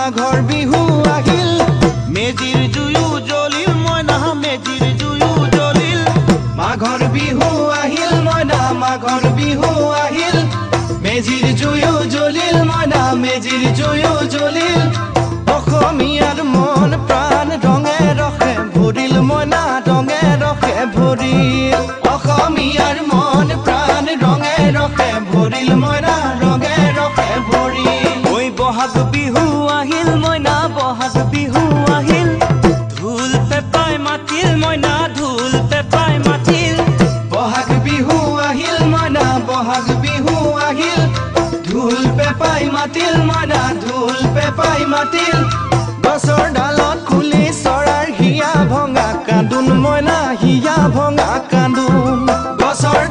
মাঘৰ বিহু আহিল মেজিৰ জুয়ো জ্বলিল মইনা মেজিৰ জুয়ো জ্বলিল মাঘৰ বিহু আহিল মইনা মাঘৰ বিহু আহিল মেজিৰ জুয়ো জ্বলিল মইনা মেজিৰ জুয়ো জ্বলিল অসমীয়াৰ মন প্ৰাণ ৰঙে ৰসে ভৰিল মইনা ৰঙে ৰসে ভৰিল অসমীয়াৰ মন প্ৰাণ ৰঙে ৰসে ভৰিল মইনা ৰঙে ৰসে ভৰিল ঐ বহাগ বিহু আহিল মইনা বহাগ বিহু আহিল ঢোল পেপাই মাতিল মইনা ঢোল পেপাই মাতিল বহাগ বিহু আহিল মইনা বহাগ বিহু আহিল ঢোল পেপাই মাতিল মইনা ঢোল পেপাই মাতিল গছৰ ডালত খুলি চৰাৰ হিয়া ভঙা কান্দোন মইনা হিয়া ভঙা কান্দোন গছৰ